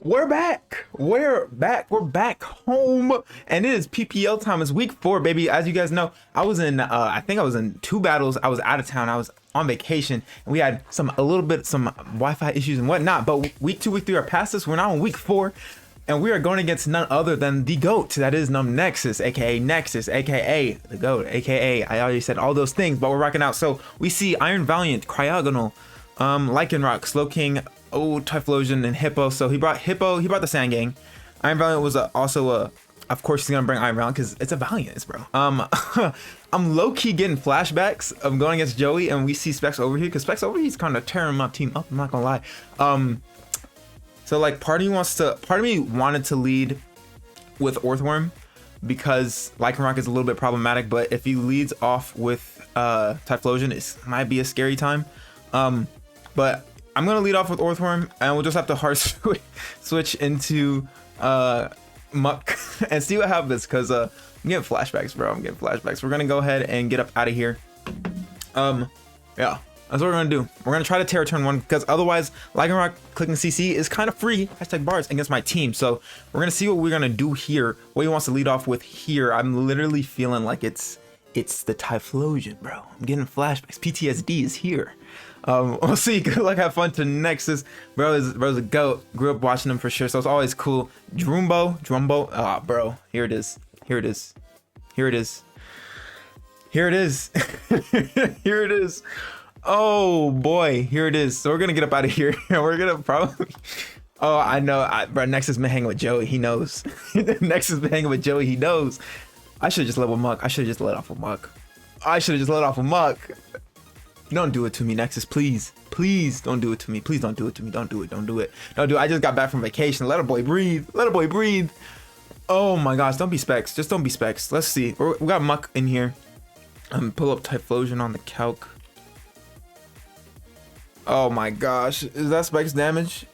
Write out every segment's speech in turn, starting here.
We're back. We're back. We're back home, and it is PPL time. It's week 4, baby. As you guys know, I was in. I think I was in 2 battles. I was out of town. I was on vacation, and we had some Wi-Fi issues and whatnot. But week 2, week 3 are past us. We're now in week 4, and we are going against none other than the GOAT. That is NumbNexus, aka Nexus, aka the GOAT, aka I already said all those things, but we're rocking out. So we see Iron Valiant, Cryogonal, Lycanroc, Slowking, Typhlosion, and Hippo. So he brought Hippo, he brought the Sand Gang. Iron Valiant was of course he's gonna bring Iron Valiant because it's a Valiant, bro. I'm low-key getting flashbacks of going against Joey, and we see Specs over here because Specs over here he's kind of tearing my team up, I'm not gonna lie. So like part of me wanted to lead with Orthworm because Lycanroc is a little bit problematic, but if he leads off with Typhlosion, it might be a scary time. But I'm gonna lead off with Orthworm, and we'll just have to hard switch into Muck and see what happens, because I'm getting flashbacks, bro. I'm getting flashbacks. We're gonna go ahead and get up out of here. Yeah, that's what we're gonna do. We're gonna try to Tera turn 1, because otherwise Lycanroc clicking CC is kind of free #bars against my team. So we're gonna see what we're gonna do here, what he wants to lead off with here. I'm literally feeling like it's the Typhlosion, bro. I'm getting flashbacks. PTSD is here. We'll see. Good luck, have fun to Nexus. Bro's a GOAT. Grew up watching him for sure, so it's always cool. Drumbo. Ah, bro. Here it is. Here it is. Here it is. Here it is. Here it is. Oh boy, here it is. So we're gonna get up out of here. We're gonna probably. Oh, I know. Bro, Nexus been hanging with Joey. He knows. Nexus been hanging with Joey. He knows. I should have just let with Muck. I should have just let off with Muck. I should have just let off with Muck. Don't do it to me, Nexus, please. Please don't do it to me. Please don't do it to me. Don't do it. Don't do it. Don't do it. I just got back from vacation. Let a boy breathe. Let a boy breathe. Oh my gosh. Don't be Specs. Just don't be Specs. Let's see. We got Muck in here. Pull up Typhlosion on the calc. Oh my gosh. Is that Specs damage?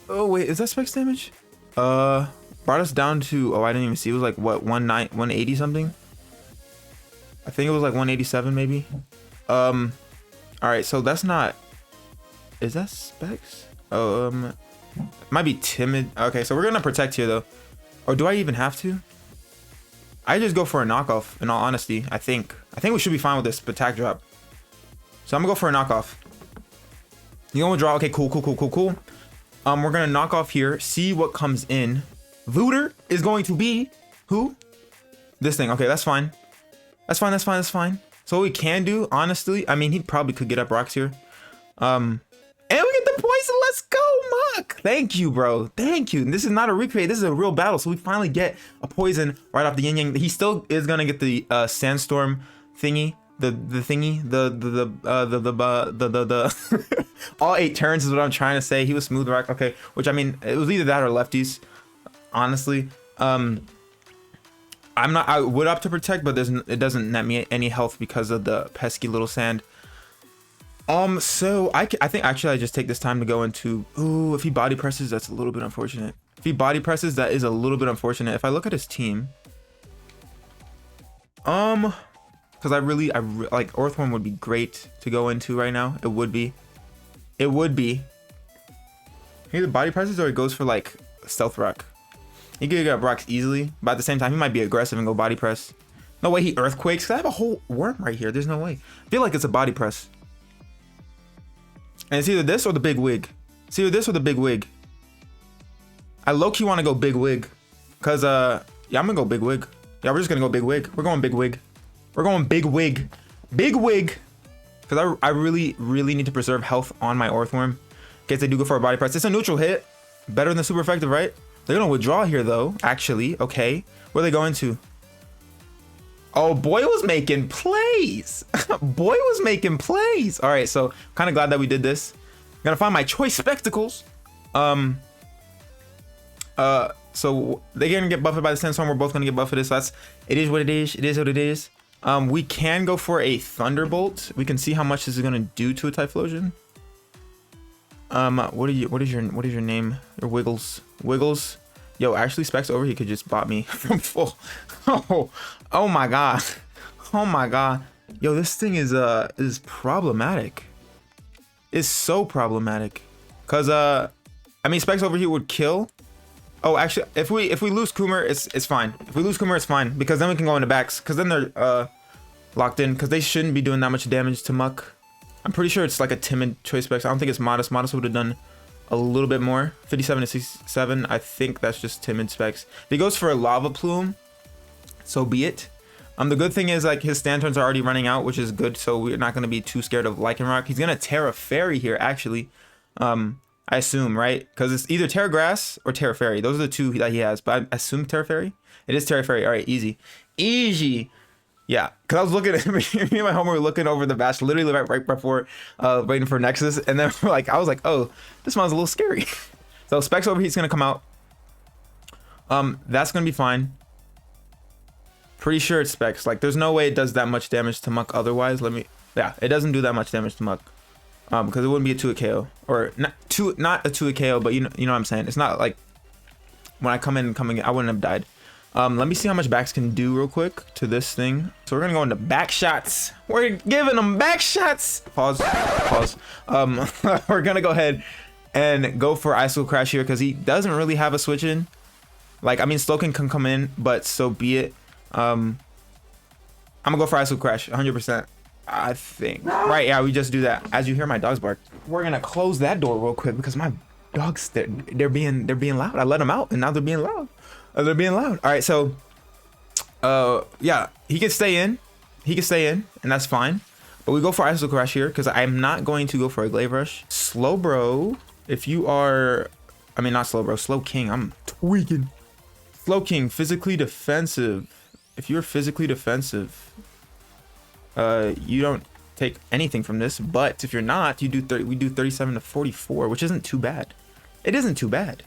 Oh wait, is that Specs damage? Brought us down to, oh, I didn't even see. It was like what, 180 something? I think it was like 187 maybe. All right, so that's not, is that Specs? Might be timid. Okay, so we're gonna protect here though. Or do I even have to? I just go for a knockoff, in all honesty. I think we should be fine with this attack drop. So I'm gonna go for a knockoff. You gonna withdraw? Okay, cool. We're gonna knock off here, see what comes in. Looter is going to be who? This thing. Okay, that's fine. That's fine. So what we can do, honestly, I mean, he probably could get up rocks here. And we get the poison. Let's go, Muck. Thank you, bro. Thank you. And this is not a recreate. This is a real battle. So we finally get a poison right off the yin yang. He still is gonna get the sandstorm thingy. The thingy. The all 8 turns is what I'm trying to say. He was smooth rock. Okay, which I mean, it was either that or lefties. Honestly, I would opt to protect, but it doesn't net me any health because of the pesky little sand. So I think actually I just take this time to go into, ooh, if he body presses, that's a little bit unfortunate. If he body presses, that is a little bit unfortunate. If I look at his team, because I really like Orthworm would be great to go into right now. It would be. He either body presses or he goes for like stealth rock. He could get rocks easily, but at the same time, he might be aggressive and go body press. No way he earthquakes, because I have a whole worm right here. There's no way. I feel like it's a body press. And it's either this or the big wig. I low-key want to go big wig. Because, yeah, I'm going to go big wig. Yeah, we're just going to go big wig. We're going big wig. Big wig. Because I really, really need to preserve health on my Orthworm. In case they do go for a body press. It's a neutral hit. Better than super effective, right? They're gonna withdraw here though, actually. Okay, where are they going to? Oh, boy was making plays. Boy was making plays. All right, so kind of glad that we did this. I'm gonna find my choice spectacles. So they're gonna get buffeted by the sandstorm. We're both gonna get buffeted. So it is what it is. It is what it is. We can go for a thunderbolt. We can see how much this is gonna do to a Typhlosion. What is your name? Your Wiggles. Yo, actually Specs over, he could just bot me from full. Oh my god. Yo, this thing is problematic. It's so problematic. Cause I mean, Specs over here would kill. Oh, actually, if we lose Coomer, it's fine. If we lose Coomer, it's fine because then we can go into backs because then they're locked in because they shouldn't be doing that much damage to Muck. I'm pretty sure it's like a timid choice Specs. I don't think it's Modest. Modest would have done a little bit more. 57 to 67. I think that's just timid Specs. If he goes for a Lava Plume, so be it. The good thing is like his stand turns are already running out, which is good. So we're not going to be too scared of Lycanroc. He's going to Tera Fairy here, actually. I assume, right? Because it's either Tera Grass or Tera Fairy. Those are the two that he has. But I assume Tera Fairy. It is Tera Fairy. All right, easy. Easy. Yeah, because I was looking at me and my homie were looking over the batch literally right before waiting for Nexus. And then like I was like, oh, this one's a little scary. So Specs Overheat's going to come out. That's going to be fine. Pretty sure it's Specs. Like, there's no way it does that much damage to Muck otherwise. Yeah, it doesn't do that much damage to Muck. Because it wouldn't be a 2 KO. Or not a 2 KO, but you know what I'm saying. It's not like when I come in, I wouldn't have died. Let me see how much backs can do real quick to this thing. So we're gonna go into back shots. We're giving them back shots. Pause. We're gonna go ahead and go for Icicle Crash here because he doesn't really have a switch in. Like, I mean, Slowking can come in, but so be it. I'm gonna go for Icicle Crash 100%. I think. Right, yeah, we just do that. As you hear my dogs bark, we're gonna close that door real quick because my dogs, they're being loud. I let them out and now they're being loud. They're being loud. All right, so yeah, he can stay in. And that's fine. But we go for Icicle Crash here because I'm not going to go for a Glaive Rush. Slowbro, if you are, I mean, not Slowbro, Slowking. I'm tweaking. Slowking, physically defensive. If you're physically defensive, you don't take anything from this. But if you're not, you do we do 37 to 44, which isn't too bad. It isn't too bad.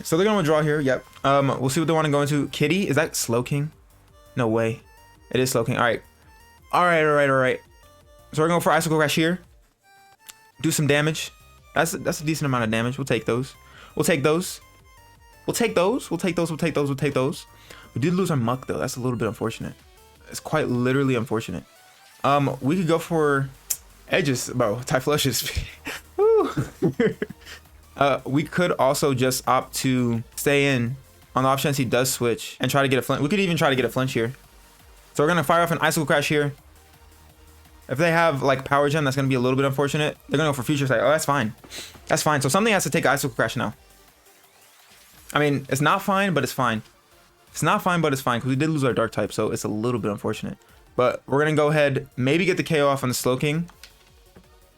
So they're gonna draw here. Yep. We'll see what they want to go into. Kitty, is that Slowking? No way. It is Slowking. All right. So we're gonna go for Icicle Crash here. Do some damage. That's a decent amount of damage. We'll take those. We did lose our Muck though. That's a little bit unfortunate. It's quite literally unfortunate. We could go for Edges, bro. Typhlosion. We could also just opt to stay in on the off chance he does switch and try to get a flinch. We could even try to get a flinch here. So we're gonna fire off an Icicle Crash here. If they have like Power Gem, that's gonna be a little bit unfortunate. They're gonna go for Future Sight. Oh, that's fine. That's fine. So something has to take Icicle Crash now. I mean, it's not fine, but it's fine. It's not fine, but it's fine because we did lose our Dark type, so it's a little bit unfortunate. But we're gonna go ahead, maybe get the KO off on the Slowking,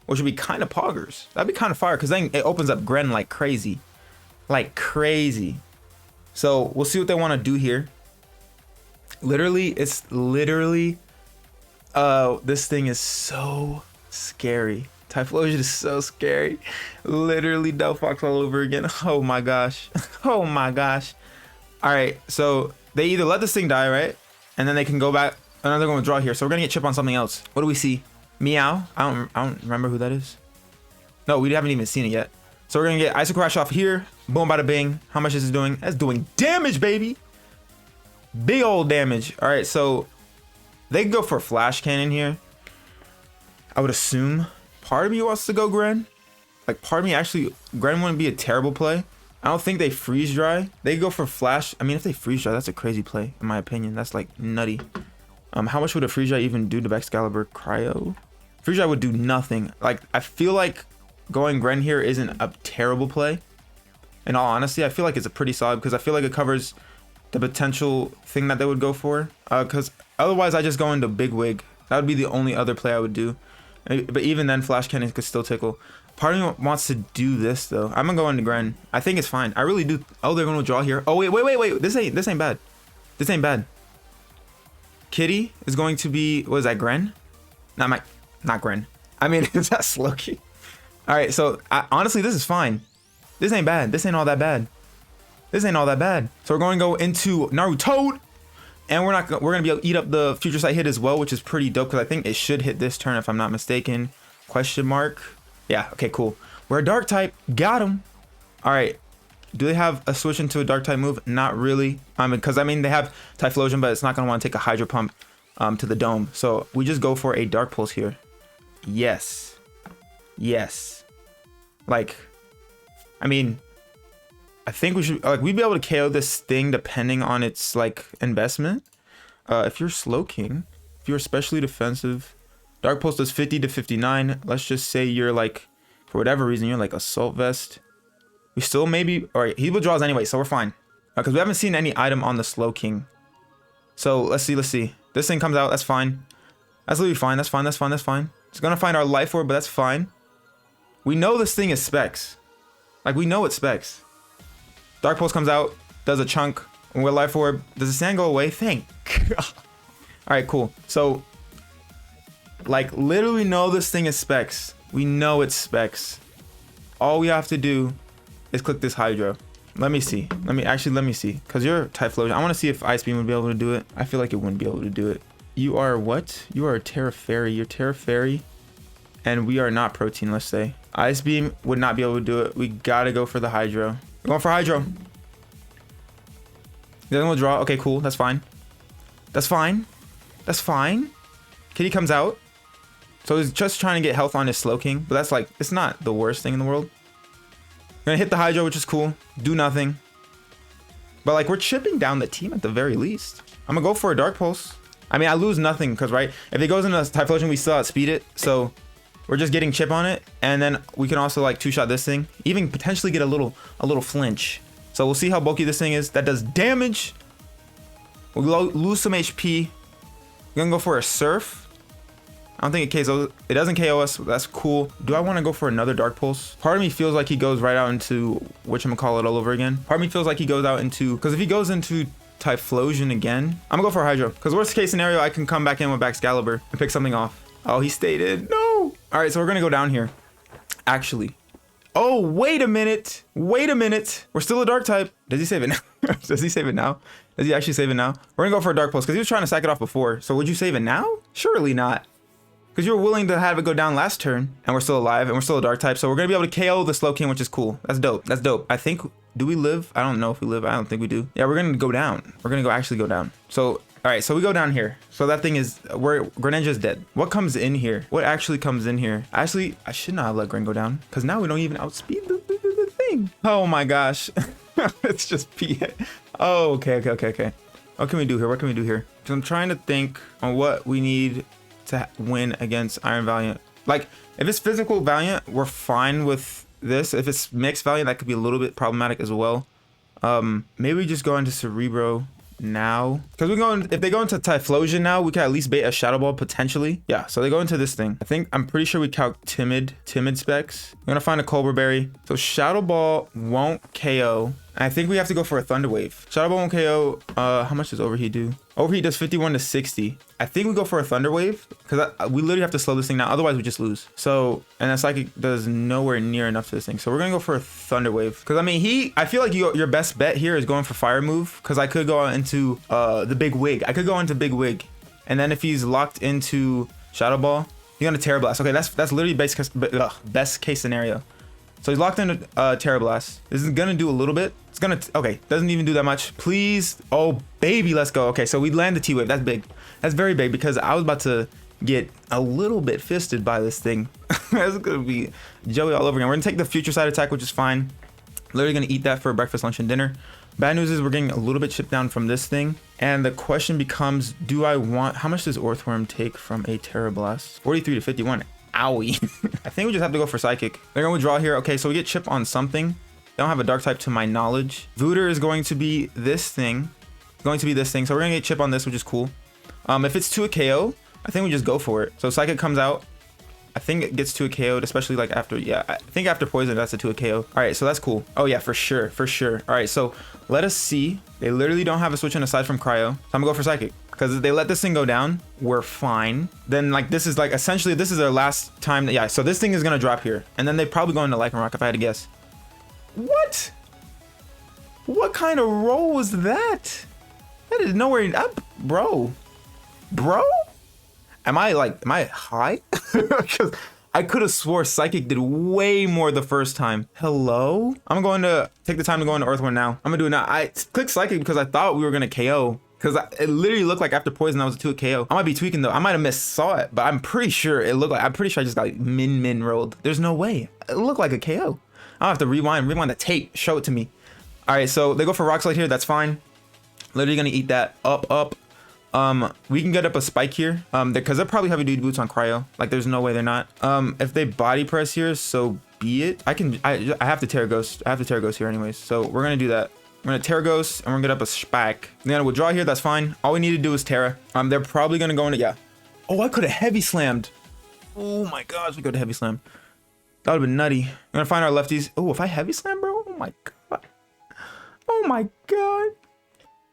which would be kind of poggers. That'd be kind of fire because then it opens up Gren like crazy. So we'll see what they want to do here. It's literally, this thing is so scary. Typhlosion is so scary. Literally Delphox all over again. Oh my gosh. All right, so they either let this thing die, right? And then they can go back, and then they're going to draw here. So we're going to get Chip on something else. What do we see? Meow. I don't remember who that is. No, we haven't even seen it yet. So we're going to get Icicle Crash off here. Boom, bada bing. How much is this doing? That's doing damage, baby. Big old damage. All right, so they can go for Flash Cannon here. I would assume. Part of me wants to go Gren. Like, part of me actually, Gren wouldn't be a terrible play. I don't think they freeze dry. They go for Flash. I mean, if they freeze dry, that's a crazy play, in my opinion. That's like nutty. How much would a freeze dry even do to Excalibur Cryo? Freeze dry would do nothing. Like, I feel like going Gren here isn't a terrible play. In all honesty, I feel like it's a pretty solid because I feel like it covers the potential thing that they would go for. Because otherwise, I just go into Big Wig. That would be the only other play I would do. But even then, Flash Cannon could still tickle. Part of me wants to do this though. I'm gonna go into Gren. I think it's fine. I really do. Oh, they're gonna draw here. Oh wait. This ain't bad. This ain't bad. Kitty is going to be, what is that, Gren? Not Gren. I mean, is that Slowking? All right, so honestly, this is fine. This ain't bad. This ain't all that bad. So we're going to go into Naruto, and we're gonna be able to eat up the Future Sight hit as well, which is pretty dope because I think it should hit this turn if I'm not mistaken. Question mark. Yeah, okay, cool. We're a Dark type. Got him. All right. Do they have a switch into a Dark type move? Not really. Because I mean, they have Typhlosion, but it's not going to want to take a Hydro Pump to the Dome. So we just go for a Dark Pulse here. Yes. Like, I mean, I think we should, like, we'd be able to KO this thing depending on its, like, investment. If you're Slowking, if you're especially defensive, Dark Pulse does 50 to 59. Let's just say you're, like, for whatever reason, you're, like, Assault Vest. We still maybe, all right, he withdraws anyway, so we're fine. Because we haven't seen any item on the Slowking. So, let's see. This thing comes out, that's fine. That's literally fine, that's fine. It's gonna find our Life Orb, but that's fine. We know this thing is specs. Like, we know it's specs. Dark Pulse comes out, does a chunk, and we're Life Orb. Does the sand go away? Thank God. Alright, cool. So, like, literally know this thing is specs. We know it's specs. All we have to do is click this Hydro. Let me see. Let me see. Because you're Typhlosion. I want to see if Ice Beam would be able to do it. I feel like it wouldn't be able to do it. You are what? You are a Tera Fairy. You're Tera Fairy. And we are not Protein, let's say. Ice Beam would not be able to do it. We gotta go for the Hydro. We're going for Hydro. He doesn't withdraw. Okay, cool. That's fine. That's fine. That's fine. Kitty comes out. So he's just trying to get health on his Slowking. But that's like, it's not the worst thing in the world. Gonna hit the Hydro, which is cool. Do nothing. But like, we're chipping down the team at the very least. I'm gonna go for a Dark Pulse. I mean, I lose nothing because, right, if it goes into Typhlosion, we still outspeed it. So we're just getting chip on it. And then we can also like two-shot this thing. Even potentially get a little flinch. So we'll see how bulky this thing is. That does damage. We'll lose some HP. We're gonna go for a Surf. I don't think it doesn't KO us. That's cool. Do I want to go for another Dark Pulse? Part of me feels like he goes right out into whatchamacallit all over again. Part of me feels like he goes out into, because if he goes into Typhlosion again, I'm gonna go for a Hydro. Because worst case scenario, I can come back in with Excalibur and pick something off. Oh, he stated. No. All right, so we're gonna go down here. Actually. Oh, wait a minute. Wait a minute. We're still a Dark type. Does he save it now? Does he save it now? Does he actually save it now? We're gonna go for a Dark Pulse because he was trying to sack it off before. So would you save it now? Surely not. Because you were willing to have it go down last turn, and we're still alive, and we're still a Dark type, so we're gonna be able to KO the Slowking, which is cool. That's dope. That's dope. I think, do we live? I don't know if we live. I don't think we do. Yeah, we're gonna go down. We're gonna actually go down. So, all right, so we go down here. So that thing is, Greninja's dead. What comes in here? What actually comes in here? Actually, I should not have let Gren go down, because now we don't even outspeed the thing. Oh my gosh. It's just P. Oh, okay. What can we do here? What can we do here? So I'm trying to think on what we need to win against Iron Valiant. Like, if it's physical Valiant, we're fine with this. If it's mixed Valiant, that could be a little bit problematic as well. Maybe we just go into Cerebro now, because if they go into Typhlosion now, we can at least bait a Shadow Ball potentially. Yeah, so they go into this thing. I'm pretty sure we calc timid specs. I'm gonna find a Cobra Berry. So Shadow Ball won't KO. I think we have to go for a Thunder Wave. Shadow Ball won't KO. How much does Overheat do? Overheat does 51 to 60. I think we go for a Thunder Wave because we literally have to slow this thing down. Otherwise, we just lose. So, and that Psychic does nowhere near enough to this thing. So we're going to go for a Thunder Wave. Because, I mean, I feel like your best bet here is going for Fire Move. Because I could go out into the Big Wig. I could go into Big Wig. And then if he's locked into Shadow Ball, he's going to Terra Blast. Okay, that's literally best case scenario. So he's locked into Terra Blast. This is going to do a little bit. It's going to, okay, doesn't even do that much. Please. Oh, baby, let's go. Okay, so we land the T-Wave. That's big. That's very big because I was about to get a little bit fisted by this thing. It's going to be Joey all over again. We're going to take the Future Side attack, which is fine. Literally going to eat that for breakfast, lunch, and dinner. Bad news is we're getting a little bit chipped down from this thing. And the question becomes, how much does Orthworm take from a Terra Blast? 43 to 51. Owie. I think we just have to go for Psychic. They're going to withdraw here. Okay, so we get chip on something. They don't have a Dark type to my knowledge. Vooter is going to be this thing. So we're going to get chip on this, which is cool. If it's to a KO, I think we just go for it. So Psychic comes out. I think it gets to a KO, especially like after, yeah, I think after Poison, that's a to a KO. All right, so that's cool. Oh yeah, for sure. All right, so let us see. They literally don't have a switch in aside from Cryo. So I'm gonna go for Psychic. Because if they let this thing go down, we're fine. Then like this is like essentially this is their last time. Yeah, so this thing is gonna drop here. And then they probably go into Lycanroc if I had to guess. What? What kind of roll was that? That is nowhere up, bro. Am I high? Because I could have swore Psychic did way more the first time. Hello? I'm going to take the time to go into Earthworm now. I'm gonna do it now. I clicked Psychic because I thought we were gonna KO. Because it literally looked like after Poison, that was a 2 KO. I might be tweaking though. I might have saw it, but I'm pretty sure it looked like, I'm pretty sure I just got min rolled. There's no way. It looked like a KO. I'll have to rewind the tape. Show it to me. All right, so they go for Rock Slide here. That's fine. Literally gonna eat that. Up. We can get up a spike here. Because they're probably heavy duty boots on cryo. Like, there's no way they're not. If they body press here, so be it. I have to Tera Ghost. I have to Tera Ghost here anyways. So we're gonna do that. We're gonna Tera Ghost and we're gonna get up a spike. Then we'll withdraw here. That's fine. All we need to do is Tera. They're probably gonna go into, yeah. Oh, I could have heavy slammed. Oh my gosh, we could have heavy slam. That would have been nutty. We're gonna find our lefties. Oh, if I heavy slam, bro. Oh my god. Oh my god.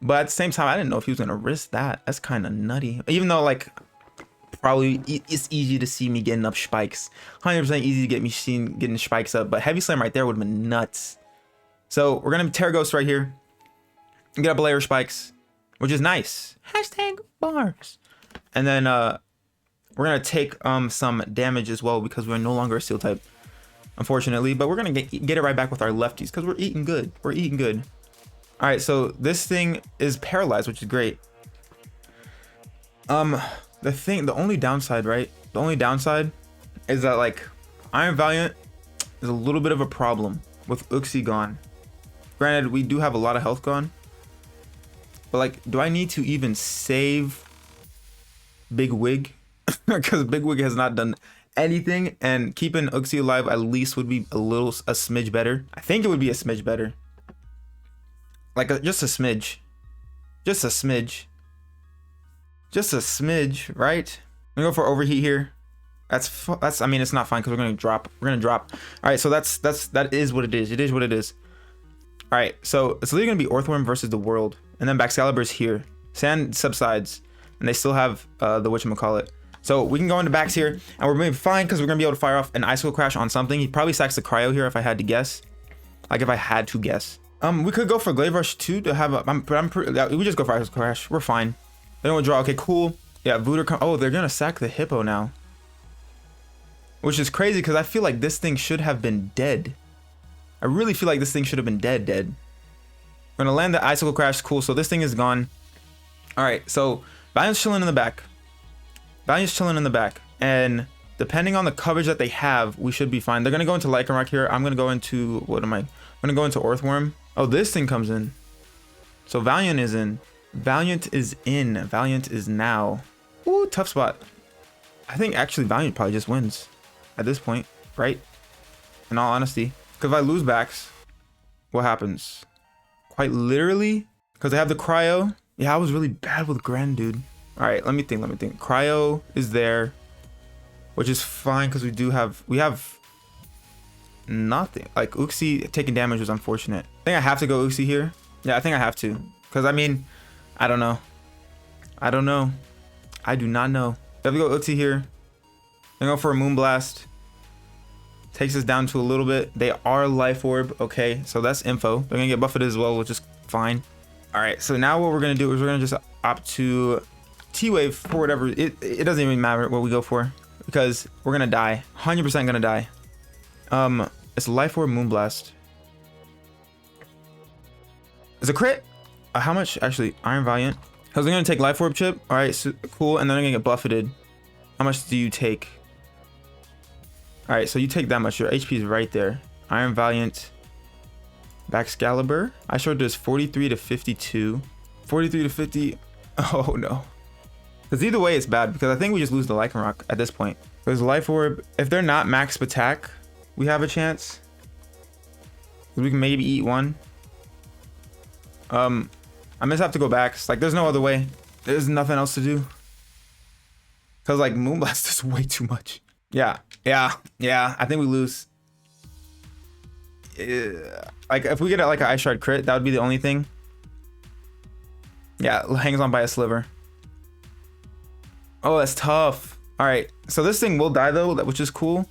But at the same time, I didn't know if he was gonna risk that. That's kind of nutty. Even though, like, probably it's easy to see me getting up spikes. 100% easy to get me getting spikes up. But heavy slam right there would have been nuts. So we're gonna Tera Ghost right here. And get up a layer of spikes, which is nice. Hashtag bars. And then we're gonna take some damage as well because we're no longer a steel type, unfortunately. But we're gonna get it right back with our lefties because we're eating good. We're eating good. All right, so this thing is paralyzed, which is great. The only downside, right? The only downside is that, like, Iron Valiant is a little bit of a problem with Uxie gone. Granted, we do have a lot of health gone, but, like, do I need to even save Big Wig? Because Big Wig has not done anything, and keeping Uxie alive at least would be a smidge better. I think it would be a smidge better. Like, just a smidge. Just a smidge. Just a smidge, right? I'm gonna go for overheat here. That's I mean, it's not fine because we're gonna drop. We're gonna drop. All right, so that is what it is. It is what it is. All right, so it's literally gonna be Orthworm versus the world, and then Baxcalibur's here. Sand subsides, and they still have the whatchamacallit. So we can go into Bax here, and we're moving fine because we're gonna be able to fire off an Icicle Crash on something. He probably sacks the cryo here if I had to guess. Like, if I had to guess. We could go for Glaive Rush too to have a. We just go for Icicle Crash. We're fine. They don't withdraw. Okay, cool. Yeah, Voodoo. Oh, they're gonna sack the Hippo now, which is crazy because I feel like this thing should have been dead. I really feel like this thing should have been dead. We're gonna land the Icicle Crash. Cool. So this thing is gone. All right. So Valiant's chilling in the back. And depending on the coverage that they have, we should be fine. They're gonna go into Lycanroc here. I'm gonna go into what am I? I'm gonna go into Orthworm. Oh, this thing comes in. So Valiant is in. Valiant is in. Valiant is now. Ooh, tough spot. I think actually Valiant probably just wins at this point, right? In all honesty. Because if I lose backs, what happens? Quite literally, because I have the cryo. Yeah, I was really bad with Gren, dude. All right, let me think. Cryo is there, which is fine because we have nothing. Like, Uxie taking damage was unfortunate. I think I have to go Uxie here. Yeah, I think I have to. Because, I mean, I don't know. I do not know. Have to go Uxie here. Then go for a Moonblast. Takes us down to a little bit. They are Life Orb. Okay, so that's info. They're going to get buffeted as well, which is fine. All right, so now what we're going to do is we're going to just opt to T-Wave for whatever. It doesn't even matter what we go for because we're going to die. 100% going to die. It's Life Orb Moonblast. It's a crit. How much? Actually, Iron Valiant. Because I'm going to take Life Orb Chip. All right, so cool. And then I'm going to get buffeted. How much do you take? All right, so you take that much. Your HP is right there. Iron Valiant. Baxcalibur. I showed this 43 to 52. 43 to 50. Oh, no. Because either way, it's bad. Because I think we just lose the Lycanroc at this point. Because Life Orb, if they're not max attack, we have a chance. We can maybe eat one. I just have to go back. Like, there's no other way. There's nothing else to do. Because, like, Moonblast is way too much. Yeah. I think we lose. Like, if we get like an Ice Shard crit, that would be the only thing. Yeah, hangs on by a sliver. Oh, that's tough. All right, so this thing will die though, which is cool.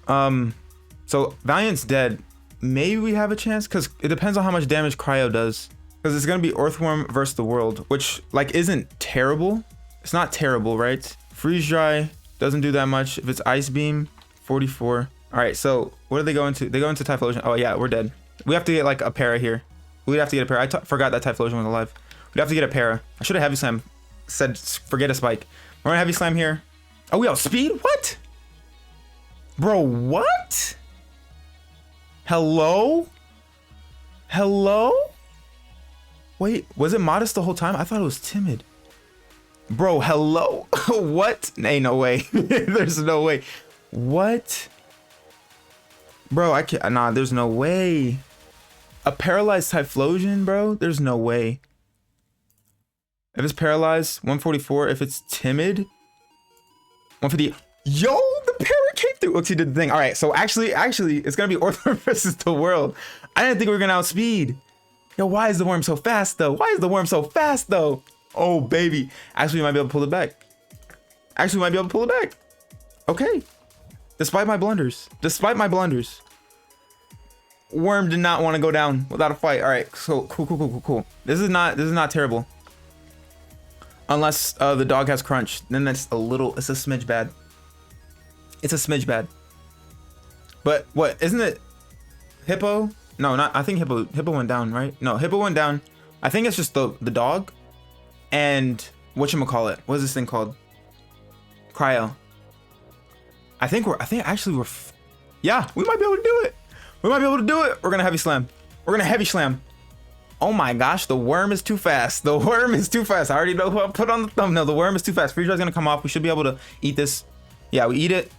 So Valiant's dead. Maybe we have a chance because it depends on how much damage Cryo does. Because it's gonna be Orthworm versus the world, which like isn't terrible. It's not terrible, right? Freeze Dry doesn't do that much. If it's Ice Beam, 44. All right, so what do they go into? They go into Typhlosion. Oh yeah, we're dead. We have to get like a para here. We'd have to get a para. I forgot that Typhlosion was alive. We'd have to get a para. I should have Heavy Slam. Said forget a spike. We're gonna Heavy Slam here. Oh, we outspeed? What? Bro, what? Hello? Hello? Wait, was it modest the whole time? I thought it was timid. Bro, hello? What? Ain't no way. There's no way. What? Bro, I can't. Nah, there's no way. A paralyzed Typhlosion, bro? There's no way. If it's paralyzed, 144. If it's timid, 150. Yo, the parrot came through. Oops, he did the thing. All right, so actually, it's gonna be Orthworm versus the world. I didn't think we were gonna outspeed. Yo, why is the worm so fast though? Why is the worm so fast though? Oh baby, actually we might be able to pull it back. Actually, we might be able to pull it back. Okay, despite my blunders, Worm did not want to go down without a fight. All right, so cool. This is not terrible. Unless the dog has crunch, then that's it's a smidge bad. It's a smidge bad. But what, isn't it Hippo? No, not, I think Hippo went down, right? No, Hippo went down. I think it's just the dog and whatchamacallit. What is this thing called? Cryo. Yeah, we might be able to do it. We're gonna heavy slam. Oh my gosh, the worm is too fast. I already know who I put on the thumbnail. The worm is too fast. Freeze dry's gonna come off. We should be able to eat this. Yeah, we eat it.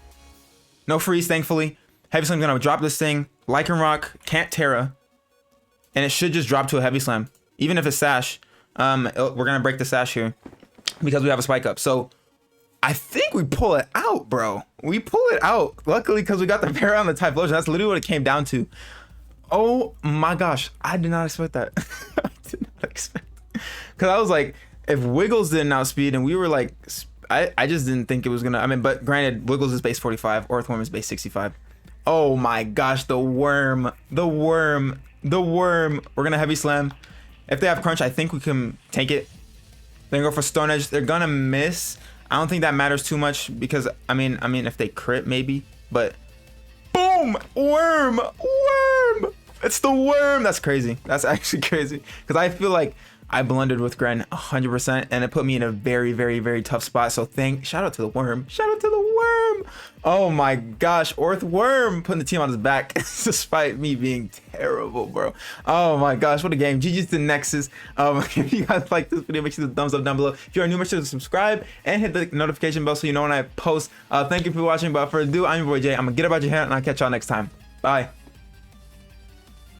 No freeze, thankfully. Heavy slam's gonna drop this thing. Lichen Rock can't Tera. And it should just drop to a heavy slam. Even if it's sash. We're gonna break the sash here because we have a spike up. So I think we pull it out, bro. We pull it out. Luckily, because we got the para on the Typhlosion. That's literally what it came down to. Oh my gosh, I did not expect that. I did not expect. Because I was like, if Wiggles didn't outspeed and we were like, I just didn't think it was gonna. I mean, but granted, Wiggles is base 45, Orthworm is base 65. Oh my gosh, the worm. We're gonna heavy slam. If they have crunch, I think we can tank it. They're gonna go for Stone Edge. They're gonna miss. I don't think that matters too much because I mean, if they crit maybe, but boom, worm. It's the worm. That's crazy. That's actually crazy because I feel like I blundered with Gren 100% and it put me in a very tough spot. So shout out to the worm. Oh my gosh, Orthworm putting the team on his back despite me being terrible, bro. Oh my gosh, what a game. GG's to Nexus. If you guys like this video, make sure to thumbs up down below. If you are new, make sure to subscribe and hit the notification bell so you know when I post. Thank you for watching. But for ado, I'm your boy Jay. I'm gonna get about your hair and I'll catch y'all next time. Bye.